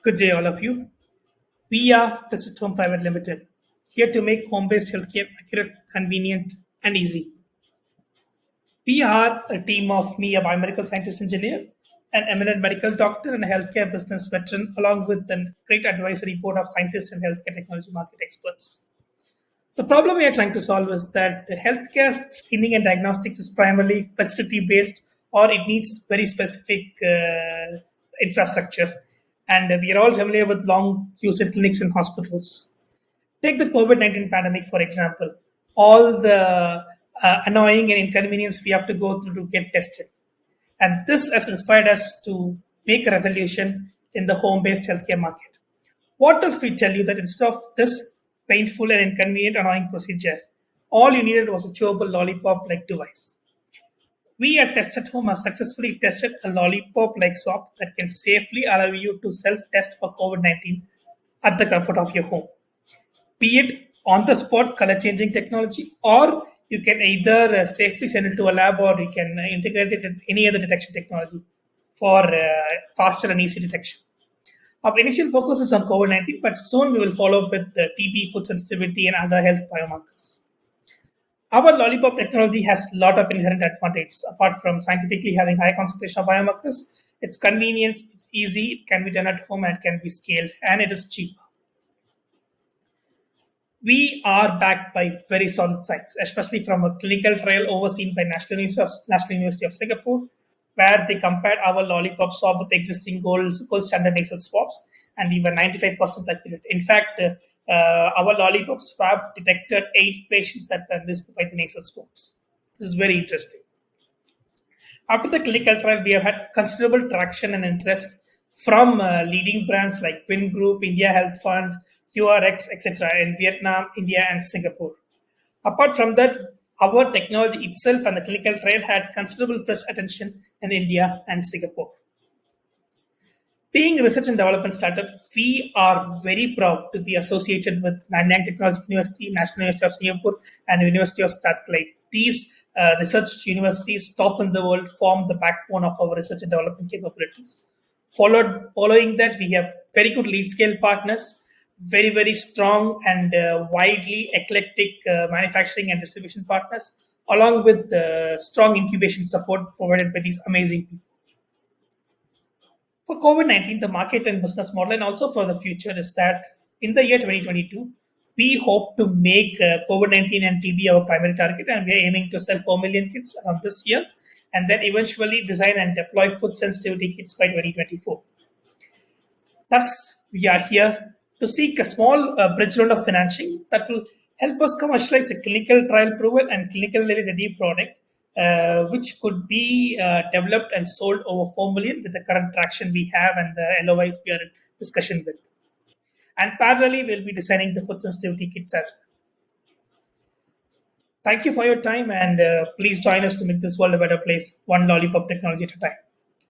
Good day, all of you. We are Tested Home Private Limited, here to make home-based healthcare accurate, convenient, and easy. We are a team of me, a biomedical scientist engineer, an eminent medical doctor, and a healthcare business veteran, along with a great advisory board of scientists and healthcare technology market experts. The problem we are trying to solve is that the healthcare screening and diagnostics is primarily facility-based, or it needs very specific infrastructure. And we are all familiar with long queues in clinics and hospitals. Take the COVID-19 pandemic, for example. All the annoying and inconvenience we have to go through to get tested. And this has inspired us to make a revolution in the home-based healthcare market. What if we tell you that instead of this painful and inconvenient, annoying procedure, all you needed was a chewable lollipop-like device? We at Test at Home have successfully tested a lollipop-like swab that can safely allow you to self-test for COVID-19 at the comfort of your home. Be it on-the-spot color-changing technology, or you can either safely send it to a lab, or you can integrate it with any other detection technology for faster and easy detection. Our initial focus is on COVID-19, but soon we will follow up with TB, food sensitivity, and other health biomarkers. Our Lollipop technology has a lot of inherent advantages. Apart from scientifically having high concentration of biomarkers, it's convenient, it's easy, it can be done at home, and it can be scaled, and it is cheap. We are backed by very solid science, especially from a clinical trial overseen by National University of Singapore, where they compared our Lollipop swab with existing gold standard nasal swabs, and we were 95% accurate. In fact, our Lollipop swab detected 8 patients that were missed by the nasal swabs. This is very interesting. After the clinical trial, we have had considerable traction and interest from leading brands like Win Group, India Health Fund, QRX, etc. in Vietnam, India, and Singapore. Apart from that, our technology itself and the clinical trial had considerable press attention in India and Singapore. Being a research and development startup, we are very proud to be associated with Nanyang Technological University, National University of Singapore, and University of Strathclyde. These research universities, top in the world, form the backbone of our research and development capabilities. Following that, we have very good lead scale partners, very, very strong and widely eclectic manufacturing and distribution partners, along with strong incubation support provided by these amazing people. For COVID-19, the market and business model, and also for the future, is that in the year 2022, we hope to make COVID-19 and TB our primary target, and we are aiming to sell 4 million kits around this year, and then eventually design and deploy food sensitivity kits by 2024. Thus, we are here to seek a small bridge round of financing that will help us commercialize a clinical trial proven and clinically ready product, which could be developed and sold over 4 million with the current traction we have and the LOIs we are in discussion with. And parallelly, we'll be designing the food sensitivity kits as well. Thank you for your time, and please join us to make this world a better place, one Lollipop technology at a time.